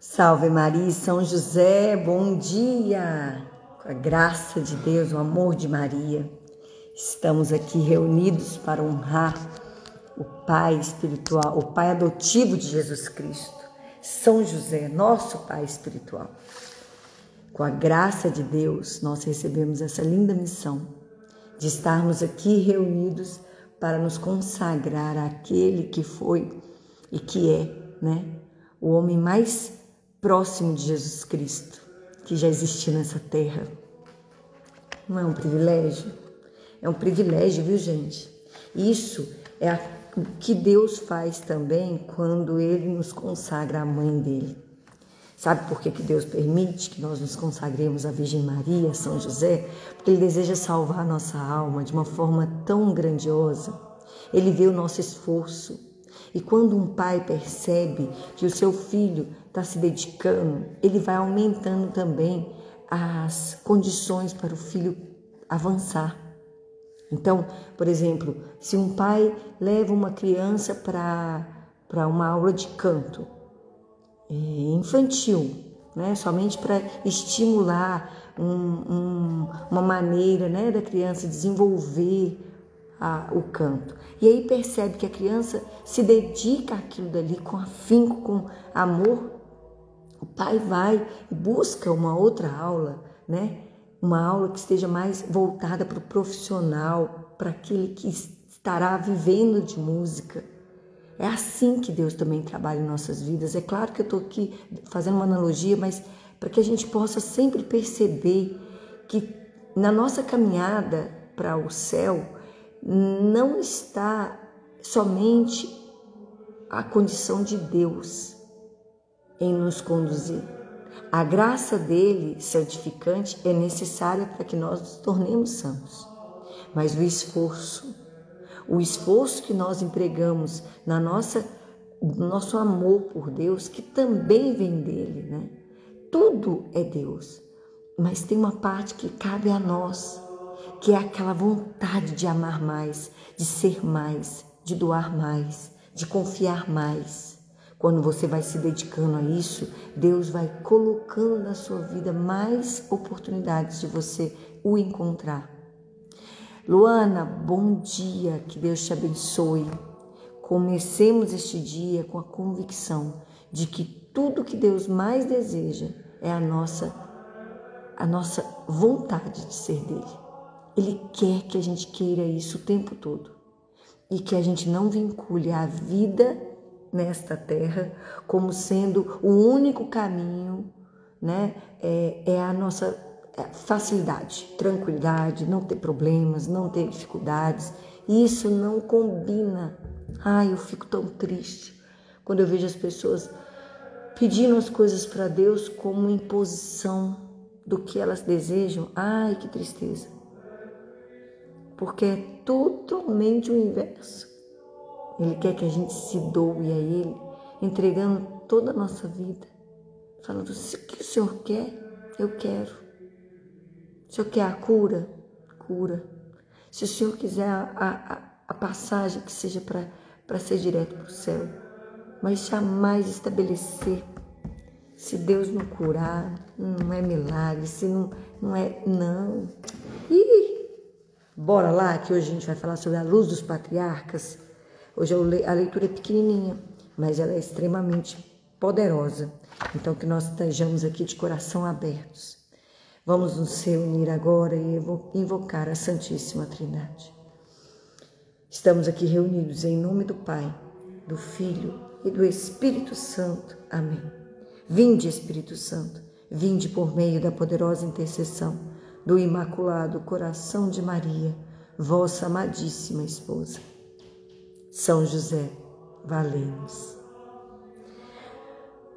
Salve Maria e São José, bom dia! Com a graça de Deus, o amor de Maria, estamos aqui reunidos para honrar o Pai espiritual, o Pai adotivo de Jesus Cristo, São José, nosso Pai espiritual. Com a graça de Deus, nós recebemos essa linda missão de estarmos aqui reunidos para nos consagrar àquele que foi e que é, o homem mais próximo de Jesus Cristo, que já existiu nessa terra. Não é um privilégio? É um privilégio, viu, gente? Isso é o que Deus faz também quando Ele nos consagra à mãe dele. Sabe por que Deus permite que nós nos consagremos à Virgem Maria, a São José? Porque Ele deseja salvar a nossa alma de uma forma tão grandiosa. Ele vê o nosso esforço. E quando um pai percebe que o seu filho está se dedicando, ele vai aumentando também as condições para o filho avançar. Então, por exemplo, se um pai leva uma criança para uma aula de canto infantil, somente para estimular uma maneira da criança desenvolver o canto. E aí percebe que a criança se dedica àquilo dali com afinco, com amor. O pai vai e busca uma outra aula, uma aula que esteja mais voltada para o profissional, para aquele que estará vivendo de música. É assim que Deus também trabalha em nossas vidas. É claro que eu estou aqui fazendo uma analogia, mas para que a gente possa sempre perceber que na nossa caminhada para o céu, não está somente a condição de Deus em nos conduzir. A graça dele, santificante, é necessária para que nós nos tornemos santos. Mas o esforço que nós empregamos no nosso amor por Deus, que também vem dele, Tudo é Deus, mas tem uma parte que cabe a nós, que é aquela vontade de amar mais, de ser mais, de doar mais, de confiar mais. Quando você vai se dedicando a isso, Deus vai colocando na sua vida mais oportunidades de você o encontrar. Luana, bom dia, que Deus te abençoe. Comecemos este dia com a convicção de que tudo que Deus mais deseja é a nossa vontade de ser dele. Ele quer que a gente queira isso o tempo todo e que a gente não vincule a vida nesta terra como sendo o único caminho, é a nossa facilidade, tranquilidade, não ter problemas, não ter dificuldades. Isso não combina. Ai, eu fico tão triste quando eu vejo as pessoas pedindo as coisas para Deus como imposição do que elas desejam. Ai, que tristeza. Porque é totalmente o inverso. Ele quer que a gente se doe a Ele, entregando toda a nossa vida, falando: se o que o Senhor quer, eu quero. Se o Senhor quer a cura, cura. Se o Senhor quiser a passagem, que seja para ser direto para o céu, mas jamais estabelecer. Se Deus não curar, não é milagre. Se não é, não. Bora lá, que hoje a gente vai falar sobre a luz dos patriarcas. Hoje a leitura é pequenininha, mas ela é extremamente poderosa. Então, que nós estejamos aqui de coração abertos. Vamos nos reunir agora e invocar a Santíssima Trindade. Estamos aqui reunidos em nome do Pai, do Filho e do Espírito Santo. Amém. Vinde, Espírito Santo, vinde por meio da poderosa intercessão do Imaculado Coração de Maria, vossa amadíssima esposa. São José, valei-nos.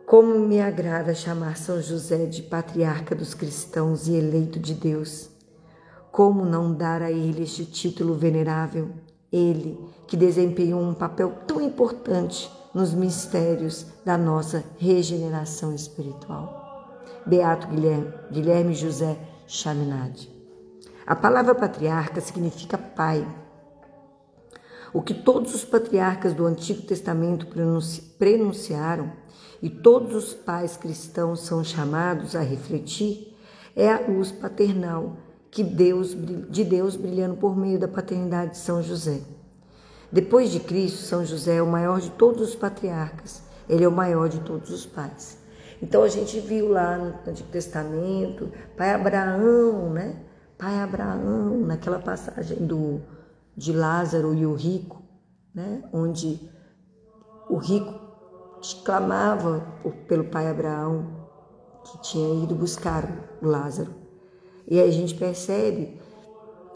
Como me agrada chamar São José de patriarca dos cristãos e eleito de Deus. Como não dar a ele este título venerável? Ele que desempenhou um papel tão importante nos mistérios da nossa regeneração espiritual. Beato Guilherme José Chaminade. A palavra patriarca significa pai. O que todos os patriarcas do Antigo Testamento prenunciaram e todos os pais cristãos são chamados a refletir é a luz paternal de Deus brilhando por meio da paternidade de São José. Depois de Cristo, São José é o maior de todos os patriarcas. Ele é o maior de todos os pais. Então a gente viu lá no Antigo Testamento, pai Abraão, né? Pai Abraão, naquela passagem de Lázaro e o rico, né? Onde o rico clamava pelo pai Abraão, que tinha ido buscar o Lázaro. E aí a gente percebe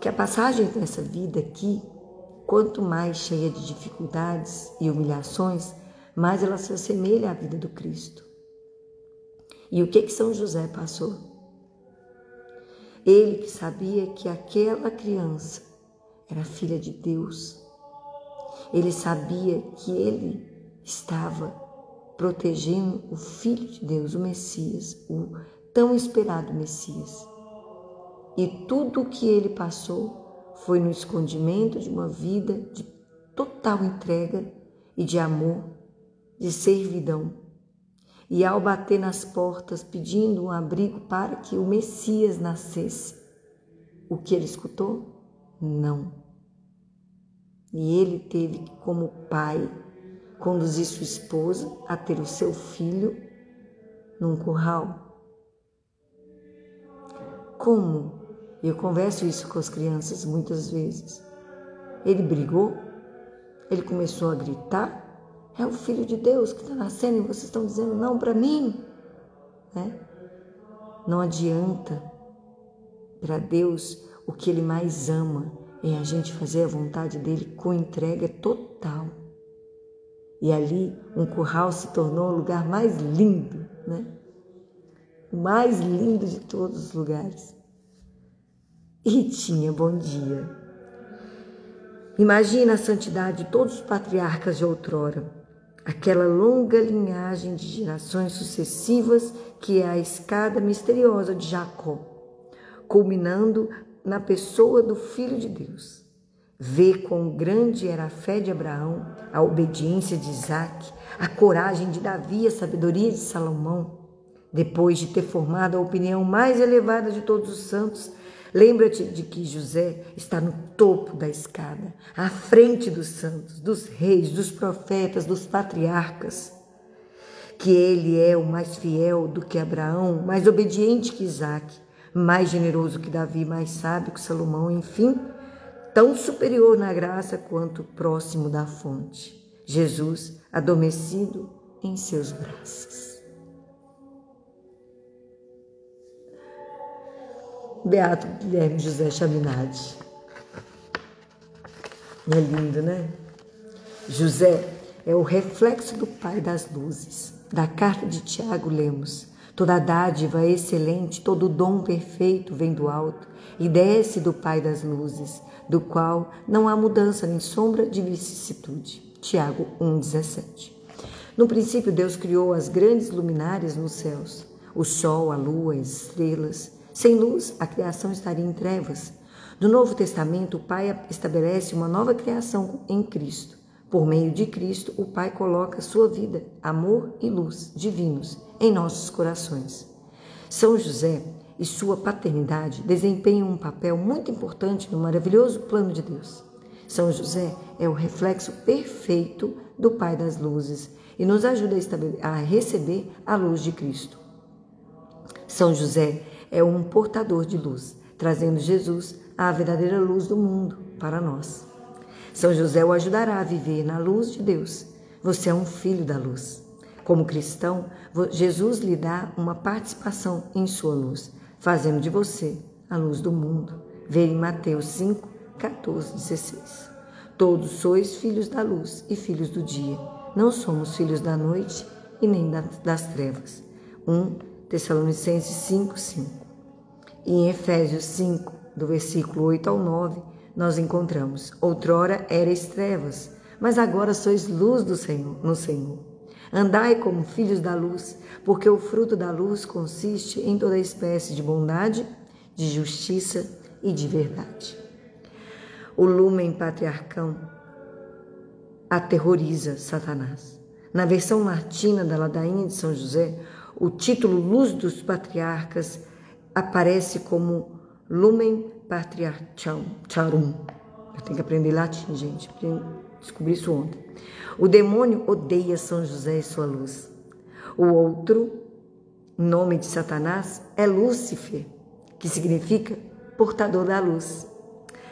que a passagem dessa vida aqui, quanto mais cheia de dificuldades e humilhações, mais ela se assemelha à vida do Cristo. E o que São José passou? Ele que sabia que aquela criança era filha de Deus. Ele sabia que ele estava protegendo o Filho de Deus, o Messias, o tão esperado Messias. E tudo o que ele passou foi no escondimento de uma vida de total entrega e de amor, de servidão. E ao bater nas portas pedindo um abrigo para que o Messias nascesse, o que ele escutou? Não. E ele teve que, como pai, conduzir sua esposa a ter o seu filho num curral. Como? Eu converso isso com as crianças muitas vezes. Ele brigou, ele começou a gritar. É o Filho de Deus que está nascendo e vocês estão dizendo não para mim. Né? Não adianta. Para Deus, o que Ele mais ama é a gente fazer a vontade dEle com entrega total. E ali, um curral se tornou o lugar mais lindo, né? O mais lindo de todos os lugares. E tinha bom dia. Imagina a santidade de todos os patriarcas de outrora. Aquela longa linhagem de gerações sucessivas que é a escada misteriosa de Jacó, culminando na pessoa do Filho de Deus. Vê quão grande era a fé de Abraão, a obediência de Isaac, a coragem de Davi, a sabedoria de Salomão. Depois de ter formado a opinião mais elevada de todos os santos, lembra-te de que José está no topo da escada, à frente dos santos, dos reis, dos profetas, dos patriarcas. Que ele é o mais fiel do que Abraão, mais obediente que Isaac, mais generoso que Davi, mais sábio que Salomão, enfim, tão superior na graça quanto próximo da fonte. Jesus, adormecido em seus braços. Beato Guilherme José Chaminade. É lindo, né? José é o reflexo do Pai das luzes. Da carta de Tiago lemos: toda dádiva excelente, todo dom perfeito vem do alto e desce do Pai das luzes, do qual não há mudança nem sombra de vicissitude. Tiago 1,17. No princípio, Deus criou as grandes luminárias nos céus, o sol, a lua, as estrelas. Sem luz, a criação estaria em trevas. No Novo Testamento, o Pai estabelece uma nova criação em Cristo. Por meio de Cristo, o Pai coloca sua vida, amor e luz divinos em nossos corações. São José e sua paternidade desempenham um papel muito importante no maravilhoso plano de Deus. São José é o reflexo perfeito do Pai das luzes e nos ajuda a receber a luz de Cristo. São José é um portador de luz, trazendo Jesus, a verdadeira luz do mundo, para nós. São José o ajudará a viver na luz de Deus. Você é um filho da luz. Como cristão, Jesus lhe dá uma participação em sua luz, fazendo de você a luz do mundo. Vê em Mateus 5, 14, 16. Todos sois filhos da luz e filhos do dia. Não somos filhos da noite e nem das trevas. 1 Tessalonicenses 5, 5. E em Efésios 5, do versículo 8 ao 9, nós encontramos: outrora erais trevas, mas agora sois luz no Senhor. Andai como filhos da luz, porque o fruto da luz consiste em toda espécie de bondade, de justiça e de verdade. O lumen patriarcão aterroriza Satanás. Na versão latina da ladainha de São José, o título Luz dos Patriarcas aparece como Lumen Patriarcharum. Eu tenho que aprender latim, gente. Descobri isso ontem. O demônio odeia São José e sua luz. O outro nome de Satanás é Lúcifer, que significa portador da luz.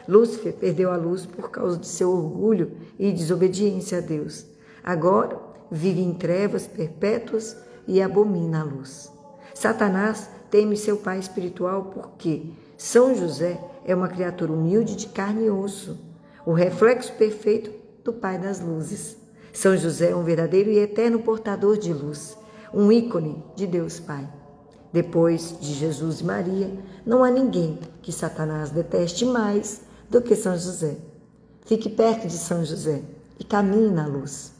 Lúcifer perdeu a luz por causa de seu orgulho e desobediência a Deus. Agora vive em trevas perpétuas e abomina a luz. Satanás teme seu pai espiritual porque São José é uma criatura humilde de carne e osso, o reflexo perfeito do Pai das luzes. São José é um verdadeiro e eterno portador de luz, um ícone de Deus Pai. Depois de Jesus e Maria, não há ninguém que Satanás deteste mais do que São José. Fique perto de São José e caminhe na luz.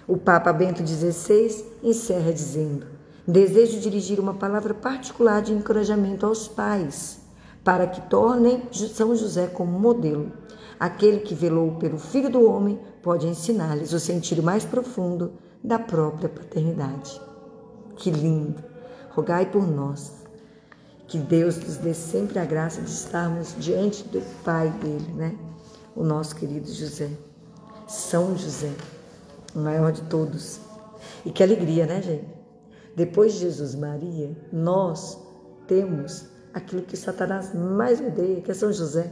O Papa Bento XVI encerra dizendo: desejo dirigir uma palavra particular de encorajamento aos pais, para que tornem São José como modelo. Aquele que velou pelo Filho do Homem pode ensinar-lhes o sentido mais profundo da própria paternidade. Que lindo! Rogai por nós, que Deus nos dê sempre a graça de estarmos diante do Pai dele, né? O nosso querido José, São José, o maior de todos. E que alegria, né, gente? Depois de Jesus e Maria, nós temos aquilo que Satanás mais odeia, que é São José.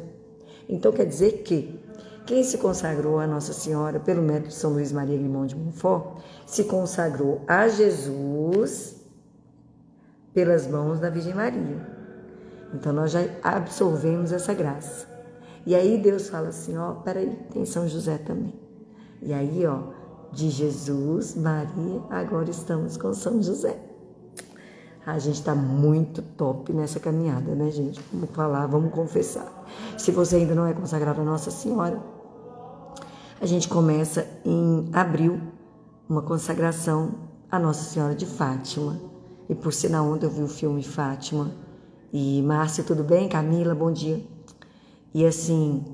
Então quer dizer que quem se consagrou a Nossa Senhora pelo método de São Luís Maria Grimond de Montfort se consagrou a Jesus pelas mãos da Virgem Maria. Então nós já absorvemos essa graça. E aí Deus fala assim, ó, peraí, tem São José também. E aí, ó, de Jesus, Maria, agora estamos com São José. A gente está muito top nessa caminhada, né, gente? Vamos falar, vamos confessar. Se você ainda não é consagrado a Nossa Senhora, a gente começa em abril uma consagração a Nossa Senhora de Fátima. E por sinal, ontem eu vi o filme Fátima. E Márcia, tudo bem? Camila, bom dia. E assim,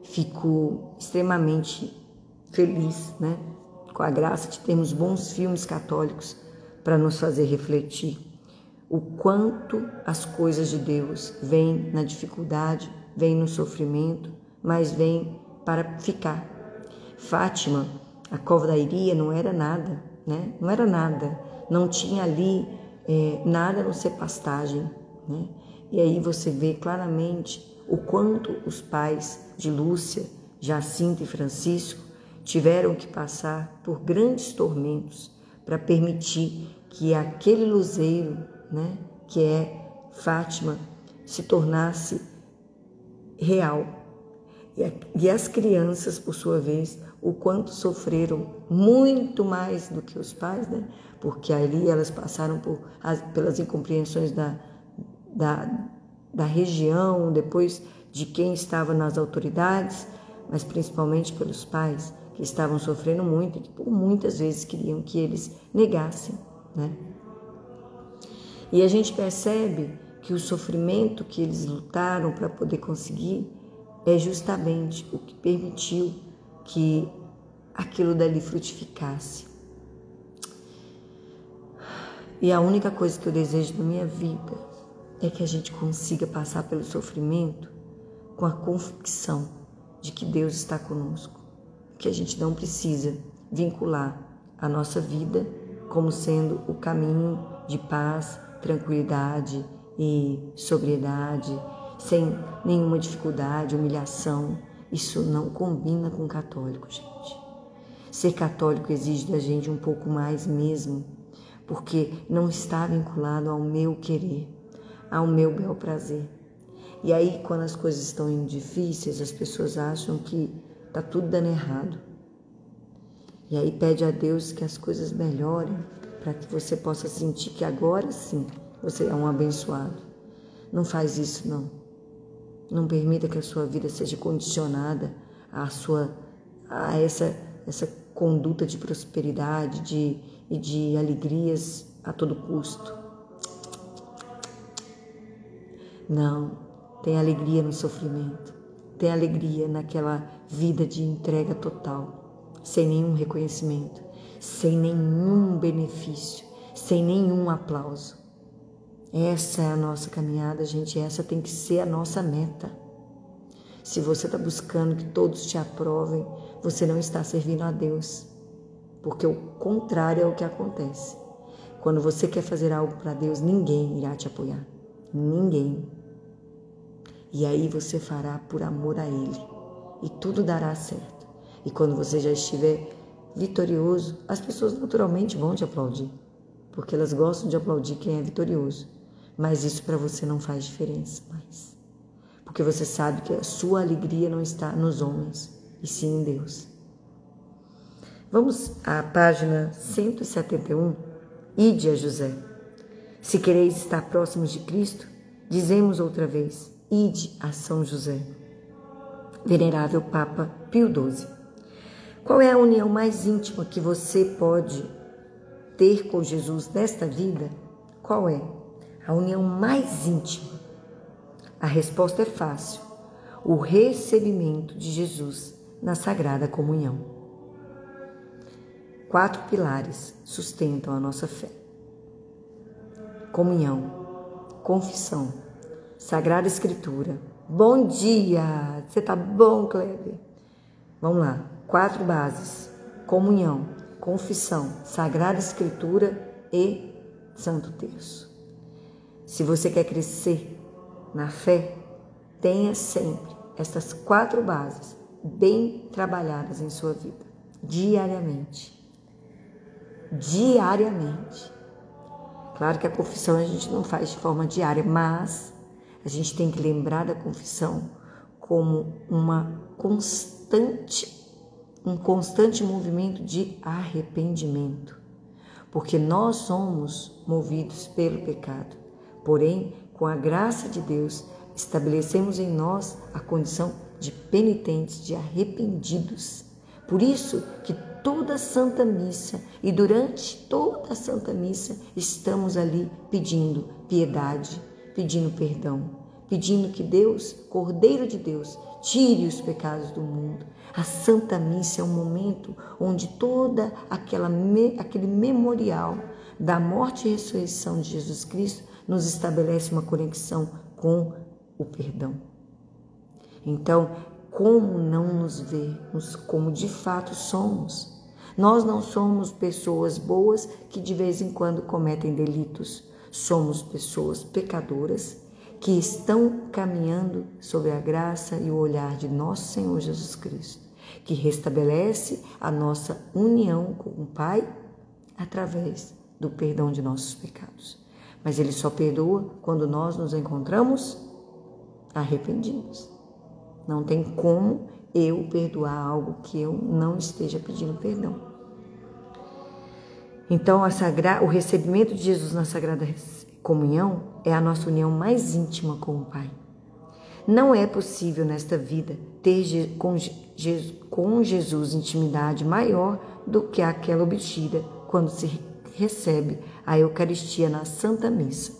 fico extremamente feliz, né? Com a graça de termos bons filmes católicos para nos fazer refletir o quanto as coisas de Deus vêm na dificuldade, vêm no sofrimento, mas vêm para ficar. Fátima, a cova da Iria, não era nada, né? Não era nada, não tinha ali nada a não ser pastagem, né? E aí você vê claramente o quanto os pais de Lúcia, Jacinta e Francisco tiveram que passar por grandes tormentos para permitir que aquele luzeiro, né, que é Fátima, se tornasse real. E as crianças, por sua vez, o quanto sofreram muito mais do que os pais, né? Porque ali elas passaram pelas incompreensões da região, depois de quem estava nas autoridades, mas principalmente pelos pais, que estavam sofrendo muito e que por muitas vezes queriam que eles negassem, né? E a gente percebe que o sofrimento que eles lutaram para poder conseguir é justamente o que permitiu que aquilo dali frutificasse. E a única coisa que eu desejo na minha vida é que a gente consiga passar pelo sofrimento com a convicção de que Deus está conosco, que a gente não precisa vincular a nossa vida como sendo o caminho de paz, tranquilidade e sobriedade, sem nenhuma dificuldade, humilhação. Isso não combina com católico, gente. Ser católico exige da gente um pouco mais mesmo, porque não está vinculado ao meu querer, ao meu bel prazer. E aí, quando as coisas estão indo difíceis, as pessoas acham que está tudo dando errado. E aí pede a Deus que as coisas melhorem, para que você possa sentir que agora sim você é um abençoado. Não faz isso, não. Não permita que a sua vida seja condicionada a essa conduta de prosperidade e de alegrias a todo custo. Não, tem alegria no sofrimento, tem alegria naquela vida de entrega total, sem nenhum reconhecimento, sem nenhum benefício, sem nenhum aplauso. Essa é a nossa caminhada, gente, essa tem que ser a nossa meta. Se você está buscando que todos te aprovem, você não está servindo a Deus, porque o contrário é o que acontece. Quando você quer fazer algo para Deus, ninguém irá te apoiar, ninguém. E aí você fará por amor a Ele e tudo dará certo. E quando você já estiver vitorioso, as pessoas naturalmente vão te aplaudir, porque elas gostam de aplaudir quem é vitorioso. Mas isso para você não faz diferença mais, porque você sabe que a sua alegria não está nos homens, e sim em Deus. Vamos à página 171. Ide a José. Se quereis estar próximos de Cristo, dizemos outra vez, ide a São José. Venerável Papa Pio XII. Qual é a união mais íntima que você pode ter com Jesus nesta vida? Qual é? A união mais íntima. A resposta é fácil. O recebimento de Jesus na Sagrada Comunhão. 4 pilares sustentam a nossa fé: comunhão, confissão, Sagrada Escritura. Bom dia! Você tá bom, Kleber? Vamos lá. 4 bases: comunhão, confissão, Sagrada Escritura e Santo Terço. Se você quer crescer na fé, tenha sempre estas 4 bases bem trabalhadas em sua vida, diariamente. Diariamente. Claro que a confissão a gente não faz de forma diária, mas a gente tem que lembrar da confissão como um constante movimento de arrependimento, porque nós somos movidos pelo pecado. Porém, com a graça de Deus, estabelecemos em nós a condição de penitentes, de arrependidos. Por isso que toda a Santa Missa e durante toda a Santa Missa estamos ali pedindo piedade, pedindo perdão, pedindo que Deus, Cordeiro de Deus, tire os pecados do mundo. A Santa Missa é um momento onde toda aquele memorial da morte e ressurreição de Jesus Cristo nos estabelece uma conexão com o perdão. Então, como não nos vermos como de fato somos? Nós não somos pessoas boas que de vez em quando cometem delitos. Somos pessoas pecadoras que estão caminhando sob a graça e o olhar de nosso Senhor Jesus Cristo, que restabelece a nossa união com o Pai através do perdão de nossos pecados. Mas Ele só perdoa quando nós nos encontramos arrependidos. Não tem como eu perdoar algo que eu não esteja pedindo perdão. Então, o recebimento de Jesus na Sagrada Comunhão é a nossa união mais íntima com o Pai. Não é possível nesta vida ter com Jesus intimidade maior do que aquela obtida quando se recebe a Eucaristia na Santa Missa.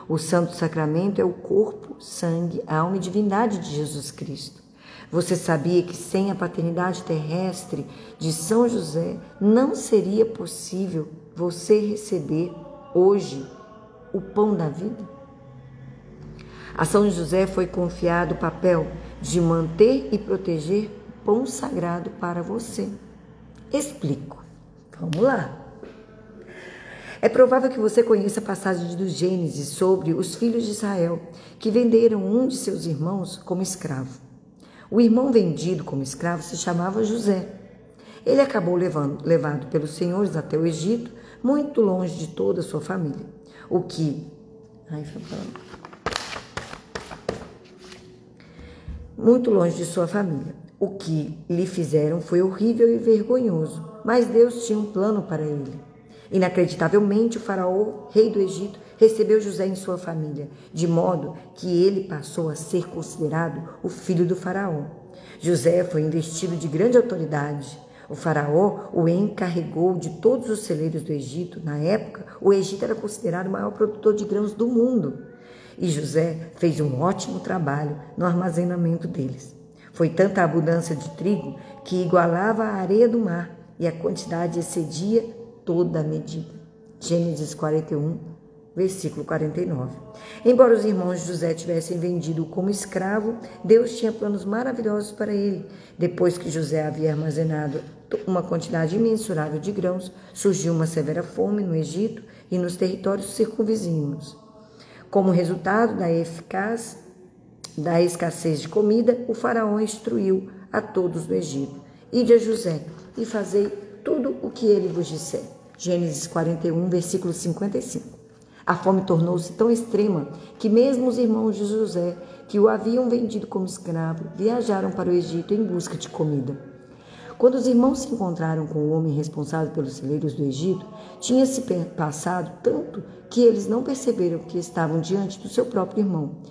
O Santo Sacramento é o corpo, sangue, alma e divindade de Jesus Cristo. Você sabia que sem a paternidade terrestre de São José não seria possível você receber hoje o pão da vida? A São José foi confiado o papel de manter e proteger o pão sagrado para você. Explico. Vamos lá. É provável que você conheça a passagem do Gênesis sobre os filhos de Israel que venderam um de seus irmãos como escravo. O irmão vendido como escravo se chamava José. Ele acabou levado pelos senhores até o Egito, muito longe de toda a sua família. Muito longe de sua família. O que lhe fizeram foi horrível e vergonhoso, mas Deus tinha um plano para ele. Inacreditavelmente, o faraó, rei do Egito, recebeu José em sua família, de modo que ele passou a ser considerado o filho do faraó. José foi investido de grande autoridade. O faraó o encarregou de todos os celeiros do Egito. Na época, o Egito era considerado o maior produtor de grãos do mundo. E José fez um ótimo trabalho no armazenamento deles. Foi tanta a abundância de trigo que igualava a areia do mar e a quantidade excedia toda a medida. Gênesis 41, versículo 49. Embora os irmãos de José tivessem vendido como escravo, Deus tinha planos maravilhosos para ele. Depois que José havia armazenado uma quantidade imensurável de grãos, surgiu uma severa fome no Egito e nos territórios circunvizinhos. Como resultado da escassez de comida, o faraó instruiu a todos do Egito: ide a José e fazei tudo o que ele vos disser. Gênesis 41, versículo 55. A fome tornou-se tão extrema que mesmo os irmãos de José, que o haviam vendido como escravo, viajaram para o Egito em busca de comida. Quando os irmãos se encontraram com o homem responsável pelos celeiros do Egito, tinha-se passado tanto que eles não perceberam que estavam diante do seu próprio irmão,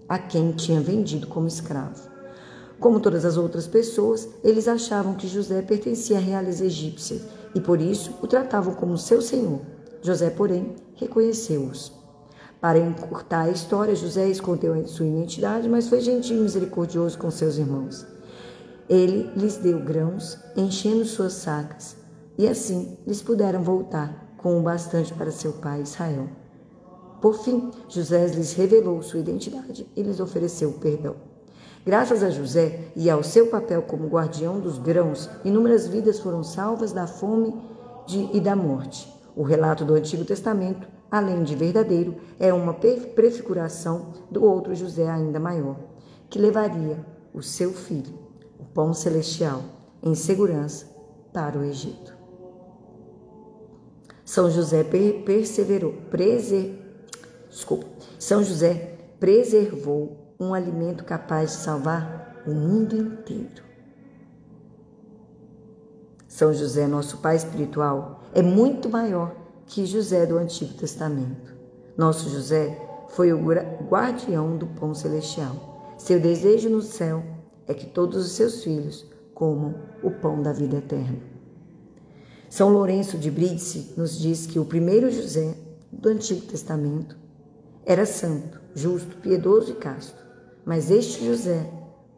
a quem tinha vendido como escravo. Como todas as outras pessoas, eles achavam que José pertencia à realeza egípcia e por isso o tratavam como seu senhor. José, porém, reconheceu-os. Para encurtar a história, José escondeu a sua identidade, mas foi gentil e misericordioso com seus irmãos. Ele lhes deu grãos, enchendo suas sacas, e assim lhes puderam voltar com o bastante para seu pai Israel. Por fim, José lhes revelou sua identidade e lhes ofereceu perdão. Graças a José e ao seu papel como guardião dos grãos, inúmeras vidas foram salvas da fome e da morte. O relato do Antigo Testamento, além de verdadeiro, é uma prefiguração do outro José ainda maior, que levaria o seu filho, o pão celestial, em segurança para o Egito. São José preservou um alimento capaz de salvar o mundo inteiro. São José, nosso pai espiritual, é muito maior que José do Antigo Testamento. Nosso José foi o guardião do pão celestial. Seu desejo no céu é que todos os seus filhos comam o pão da vida eterna. São Lourenço de Brindisi nos diz que o primeiro José do Antigo Testamento era santo, justo, piedoso e casto, mas este José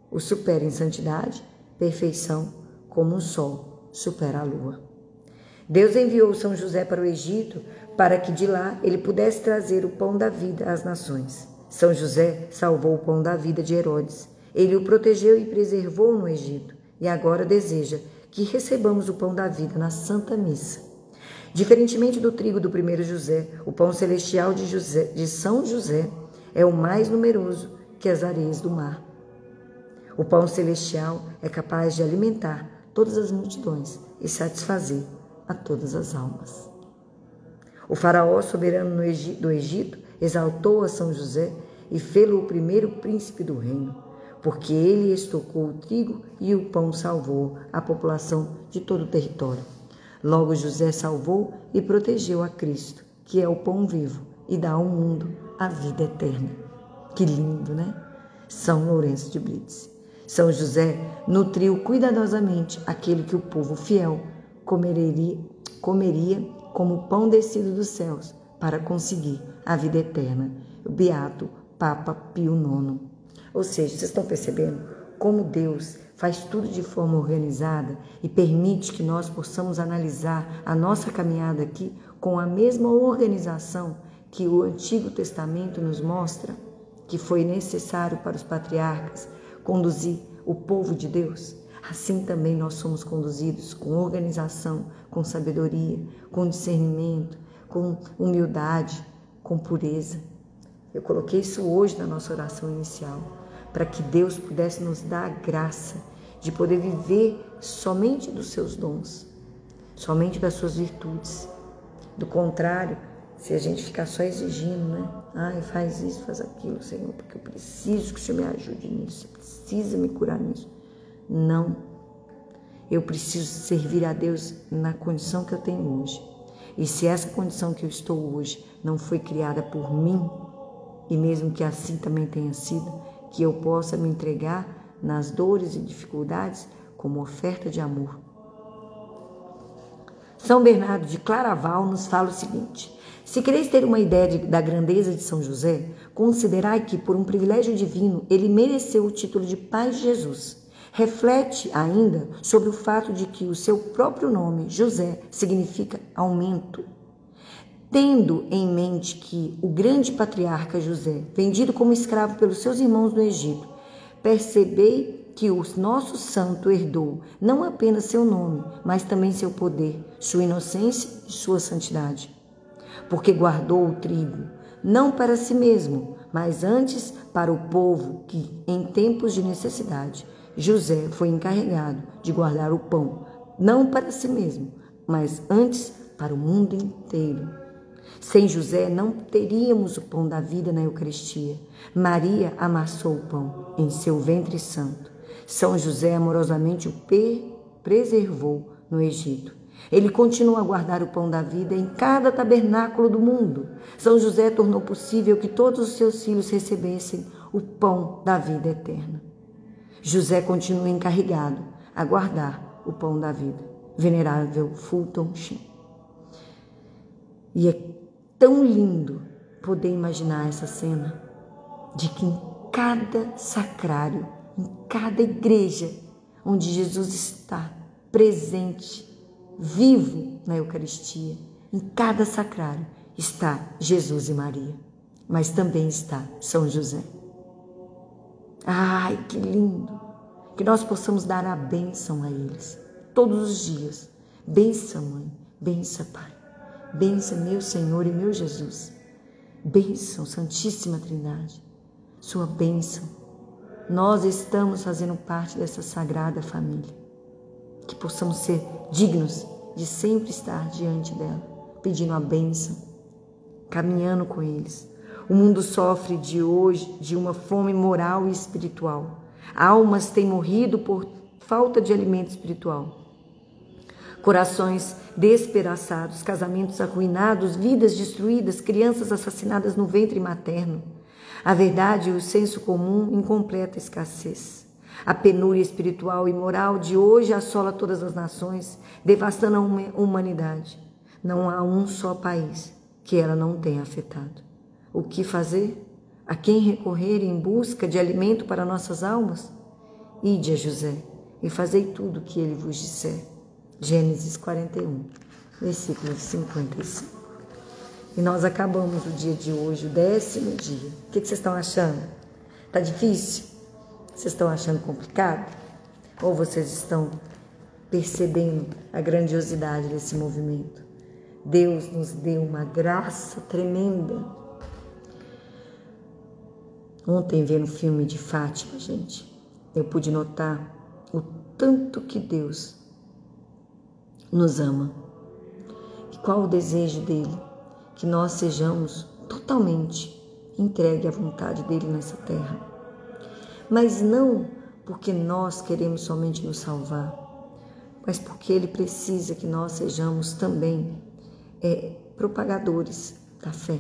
o supera em santidade, perfeição, como um sol supera a lua. Deus enviou São José para o Egito para que de lá ele pudesse trazer o pão da vida às nações. São José salvou o pão da vida de Herodes. Ele o protegeu e preservou no Egito e agora deseja que recebamos o pão da vida na Santa Missa. Diferentemente do trigo do primeiro José, o pão celestial de São José é o mais numeroso que as areias do mar. O pão celestial é capaz de alimentar todas as multidões e satisfazer a todas as almas. O faraó soberano do Egito exaltou a São José e fê-lo o primeiro príncipe do reino, porque ele estocou o trigo e o pão salvou a população de todo o território. Logo José salvou e protegeu a Cristo, que é o pão vivo e dá ao mundo a vida eterna. Que lindo, né? São Lourenço de Brindisi. São José nutriu cuidadosamente aquele que o povo fiel comeria como pão descido dos céus para conseguir a vida eterna. O beato Papa Pio IX. Ou seja, vocês estão percebendo como Deus faz tudo de forma organizada e permite que nós possamos analisar a nossa caminhada aqui com a mesma organização que o Antigo Testamento nos mostra que foi necessário para os patriarcas conduzir o povo de Deus. Assim também nós somos conduzidos com organização, com sabedoria, com discernimento, com humildade, com pureza. Eu coloquei isso hoje na nossa oração inicial, para que Deus pudesse nos dar a graça de poder viver somente dos seus dons, somente das suas virtudes. Do contrário, se a gente ficar só exigindo, né? Ai, faz isso, faz aquilo, Senhor, porque eu preciso que o Senhor me ajude nisso, você precisa me curar nisso. Não, eu preciso servir a Deus na condição que eu tenho hoje. E se essa condição que eu estou hoje não foi criada por mim, e mesmo que assim também tenha sido, que eu possa me entregar nas dores e dificuldades como oferta de amor. São Bernardo de Claraval nos fala o seguinte: se quereis ter uma ideia da grandeza de São José, considerai que, por um privilégio divino, ele mereceu o título de Pai de Jesus. reflete ainda sobre o fato de que o seu próprio nome, José, significa aumento. Tendo em mente que o grande patriarca José, vendido como escravo pelos seus irmãos no Egito, percebei que o nosso santo herdou não apenas seu nome, mas também seu poder, sua inocência e sua santidade. Porque guardou o trigo, não para si mesmo, mas antes para o povo que, em tempos de necessidade, José foi encarregado de guardar o pão, não para si mesmo, mas antes para o mundo inteiro. Sem José não teríamos o pão da vida na Eucaristia. Maria amassou o pão em seu ventre santo. São José amorosamente o preservou no Egito. Ele continua a guardar o pão da vida em cada tabernáculo do mundo. São José tornou possível que todos os seus filhos recebessem o pão da vida eterna. José continua encarregado a guardar o pão da vida. Venerável Fulton Sheen. E é tão lindo poder imaginar essa cena de que em cada sacrário, em cada igreja onde Jesus está presente, vivo na Eucaristia, em cada sacrário está Jesus e Maria, mas também está São José. Ai, que lindo! Que nós possamos dar a bênção a eles todos os dias. Benção, Mãe, benção, Pai. Benção, meu Senhor e meu Jesus. Bênção, Santíssima Trindade. Sua bênção. Nós estamos fazendo parte dessa sagrada família. Que possamos ser dignos de sempre estar diante dela, pedindo a bênção, caminhando com eles. O mundo sofre de hoje de uma fome moral e espiritual. Almas têm morrido por falta de alimento espiritual. Corações despedaçados, casamentos arruinados, vidas destruídas, crianças assassinadas no ventre materno. A verdade e o senso comum em completa escassez. A penúria espiritual e moral de hoje assola todas as nações, devastando a humanidade. Não há um só país que ela não tenha afetado. O que fazer? A quem recorrer em busca de alimento para nossas almas? Ide a José e fazei tudo o que ele vos disser. Gênesis 41, versículo 55. E nós acabamos o dia de hoje, o 10º dia. O que vocês estão achando? Está difícil? Vocês estão achando complicado? Ou vocês estão percebendo a grandiosidade desse movimento? Deus nos deu uma graça tremenda. Ontem, vendo o filme de Fátima, gente, eu pude notar o tanto que Deus nos ama. E qual o desejo dele? Que nós sejamos totalmente entregues à vontade dele nessa terra. Mas não porque nós queremos somente nos salvar, mas porque ele precisa que nós sejamos também propagadores da fé,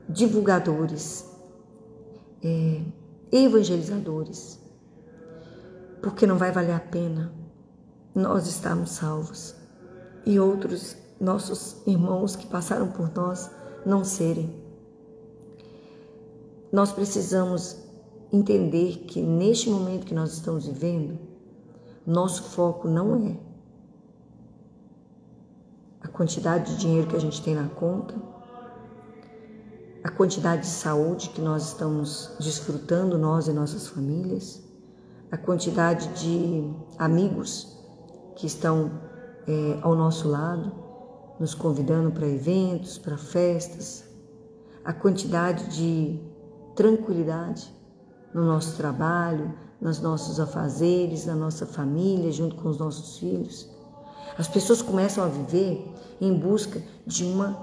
divulgadores, evangelizadores, porque não vai valer a pena nós estarmos salvos e outros nossos irmãos que passaram por nós não serem. Nós precisamos entender que neste momento que nós estamos vivendo, nosso foco não é a quantidade de dinheiro que a gente tem na conta, a quantidade de saúde que nós estamos desfrutando, nós e nossas famílias, a quantidade de amigos que estão ao nosso lado, nos convidando para eventos, para festas, a quantidade de tranquilidade no nosso trabalho, nos nossos afazeres, na nossa família, junto com os nossos filhos. As pessoas começam a viver em busca de uma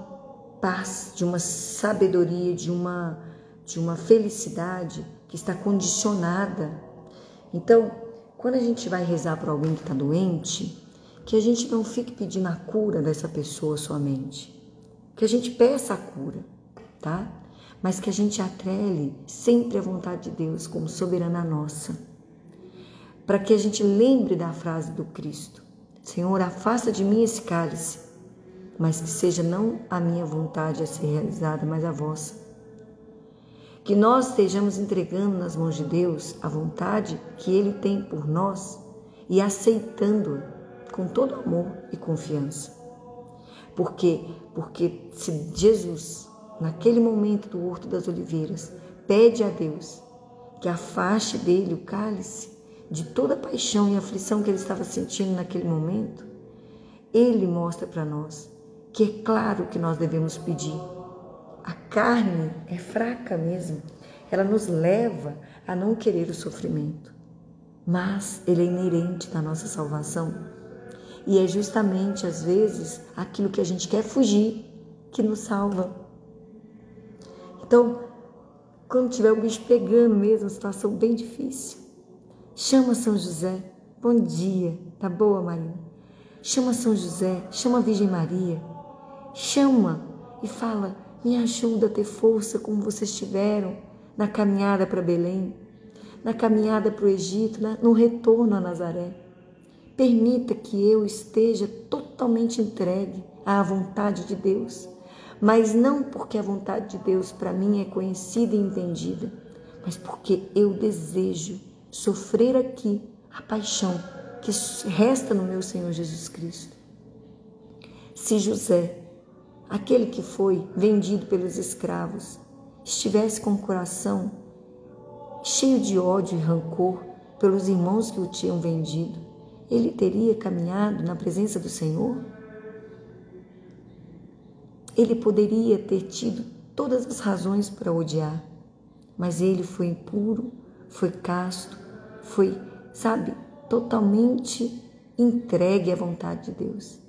paz, de uma sabedoria, de uma felicidade que está condicionada. Então, quando a gente vai rezar por alguém que está doente, que a gente não fique pedindo a cura dessa pessoa somente, que a gente peça a cura, tá? Mas que a gente atrele sempre a vontade de Deus como soberana nossa, para que a gente lembre da frase do Cristo: Senhor, afasta de mim esse cálice, mas que seja não a minha vontade a ser realizada, mas a vossa. que nós estejamos entregando nas mãos de Deus a vontade que Ele tem por nós e aceitando-a com todo amor e confiança. Porque se Jesus, naquele momento do Horto das Oliveiras, pede a Deus que afaste dele o cálice de toda a paixão e aflição que ele estava sentindo naquele momento, ele mostra para nós que é claro que nós devemos pedir. A carne é fraca mesmo, ela nos leva a não querer o sofrimento, mas ele é inerente da nossa salvação. E é justamente, às vezes, aquilo que a gente quer fugir que nos salva. Então, quando tiver o bicho pegando mesmo, uma situação bem difícil, chama São José. Bom dia, tá boa, Marina? Chama São José, chama a Virgem Maria, chama e fala, me ajuda a ter força como vocês tiveram na caminhada para Belém, na caminhada para o Egito, no retorno a Nazaré. Permita que eu esteja totalmente entregue à vontade de Deus, mas não porque a vontade de Deus para mim é conhecida e entendida, mas porque eu desejo sofrer aqui a paixão que resta no meu Senhor Jesus Cristo. Se José, aquele que foi vendido pelos escravos, estivesse com o coração cheio de ódio e rancor pelos irmãos que o tinham vendido, ele teria caminhado na presença do Senhor? Ele poderia ter tido todas as razões para odiar, mas ele foi impuro, foi casto, foi, totalmente entregue à vontade de Deus.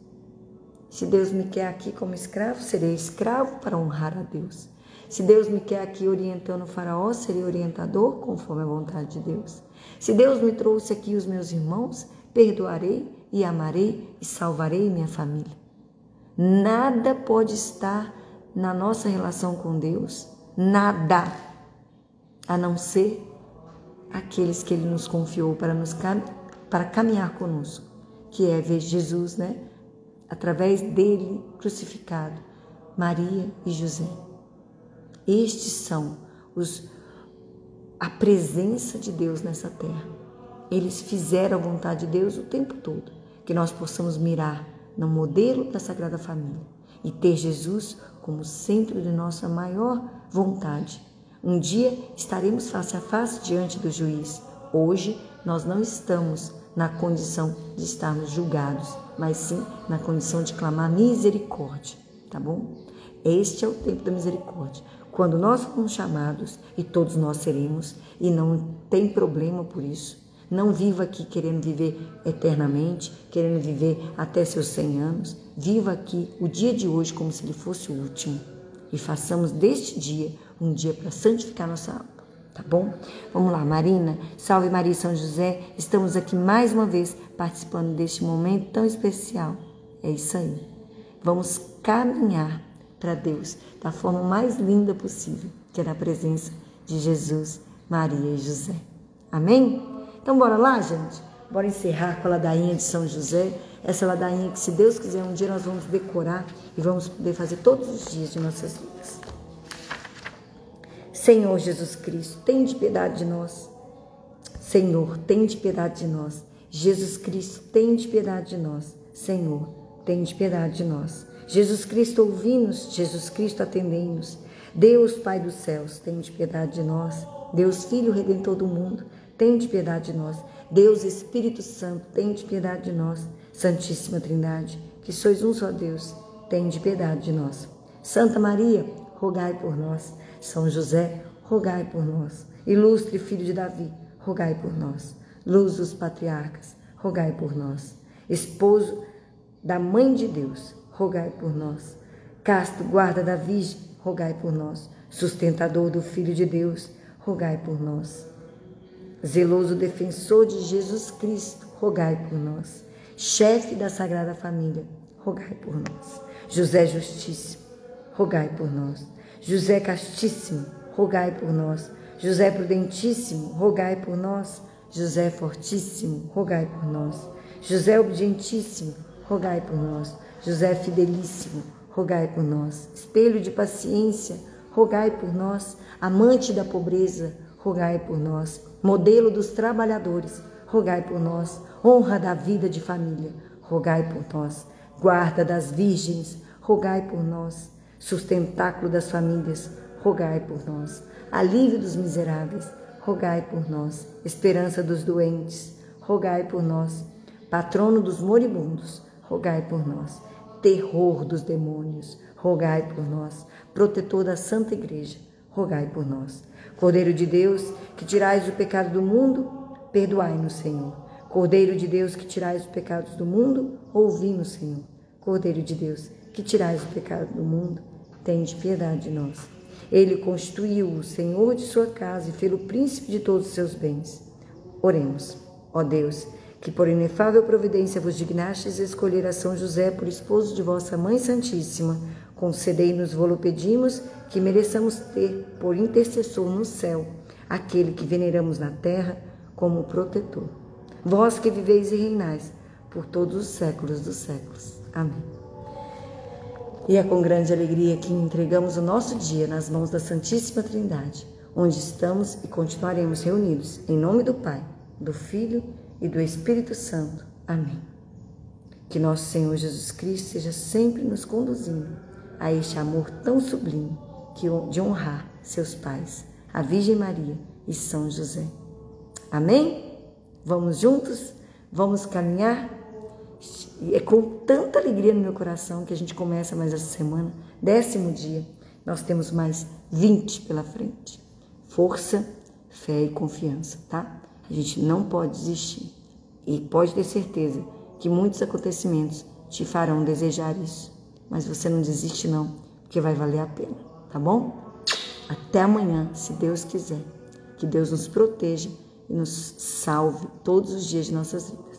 Se Deus me quer aqui como escravo, serei escravo para honrar a Deus. Se Deus me quer aqui orientando o faraó, serei orientador conforme a vontade de Deus. Se Deus me trouxe aqui os meus irmãos, perdoarei e amarei e salvarei minha família. Nada pode estar na nossa relação com Deus, nada, a não ser aqueles que Ele nos confiou para caminhar conosco, que é ver Jesus, através dele crucificado, Maria e José. Estes são a presença de Deus nessa terra. Eles fizeram a vontade de Deus o tempo todo, que nós possamos mirar no modelo da Sagrada Família e ter Jesus como centro de nossa maior vontade. Um dia estaremos face a face diante do juiz. Hoje nós não estamos na condição de estarmos julgados, mas sim na condição de clamar misericórdia, tá bom? Este é o tempo da misericórdia. Quando nós fomos chamados, e todos nós seremos, e não tem problema por isso. Não viva aqui querendo viver eternamente, querendo viver até seus 100 anos. Viva aqui o dia de hoje como se ele fosse o último. E façamos deste dia um dia para santificar nossa alma, tá bom? Vamos lá, Marina. Salve Maria e São José. Estamos aqui mais uma vez participando deste momento tão especial. É isso aí. Vamos caminhar para Deus da forma mais linda possível, que é na presença de Jesus, Maria e José. Amém? Então, bora lá, gente? Bora encerrar com a ladainha de São José. Essa ladainha que, se Deus quiser, um dia nós vamos decorar e vamos poder fazer todos os dias de nossas vidas. Senhor Jesus Cristo, tende piedade de nós. Senhor, tende piedade de nós. Jesus Cristo, tende piedade de nós. Senhor, tende piedade de nós. Jesus Cristo, ouvi-nos. Jesus Cristo, atendei-nos. Deus, Pai dos céus, tende piedade de nós. Deus, Filho Redentor do mundo, tende piedade de nós. Deus Espírito Santo, tende piedade de nós. Santíssima Trindade, que sois um só Deus, tende piedade de nós. Santa Maria, rogai por nós. São José, rogai por nós. Ilustre Filho de Davi, rogai por nós. Luz dos patriarcas, rogai por nós. Esposo da Mãe de Deus, rogai por nós. Casto guarda da Virgem, rogai por nós. Sustentador do Filho de Deus, rogai por nós. Zeloso defensor de Jesus Cristo, rogai por nós. Chefe da Sagrada Família, rogai por nós. José Justíssimo, rogai por nós. José Castíssimo, rogai por nós. José Prudentíssimo, rogai por nós. José Fortíssimo, rogai por nós. José Obedientíssimo, rogai por nós. José Fidelíssimo, rogai por nós. Espelho de paciência, rogai por nós. Amante da pobreza, rogai por nós. Modelo dos trabalhadores, rogai por nós. Honra da vida de família, rogai por nós. Guarda das virgens, rogai por nós. Sustentáculo das famílias, rogai por nós. Alívio dos miseráveis, rogai por nós. Esperança dos doentes, rogai por nós. Patrono dos moribundos, rogai por nós. Terror dos demônios, rogai por nós. Protetor da Santa Igreja, rogai por nós. Cordeiro de Deus, que tirais o pecado do mundo, perdoai-nos, Senhor. Cordeiro de Deus, que tirais os pecados do mundo, ouvi-nos, Senhor. Cordeiro de Deus, que tirais o pecado do mundo, tende piedade de nós. Ele constituiu o Senhor de sua casa e fê-lo príncipe de todos os seus bens. Oremos. Ó Deus, que por inefável providência vos dignastes escolher a São José por esposo de vossa Mãe Santíssima, concedei-nos, vô-lo pedimos, que mereçamos ter por intercessor no céu aquele que veneramos na terra como protetor. Vós que viveis e reinais por todos os séculos dos séculos. Amém. E é com grande alegria que entregamos o nosso dia nas mãos da Santíssima Trindade, onde estamos e continuaremos reunidos, em nome do Pai, do Filho e do Espírito Santo. Amém. Que nosso Senhor Jesus Cristo seja sempre nos conduzindo a este amor tão sublime de honrar seus pais, a Virgem Maria e São José. Amém? Vamos juntos? Vamos caminhar? E é com tanta alegria no meu coração que a gente começa mais essa semana, 10º dia. Nós temos mais 20 pela frente. Força, fé e confiança, tá? A gente não pode desistir. E pode ter certeza que muitos acontecimentos te farão desejar isso. Mas você não desiste não, porque vai valer a pena, tá bom? Até amanhã, se Deus quiser. Que Deus nos proteja e nos salve todos os dias de nossas vidas.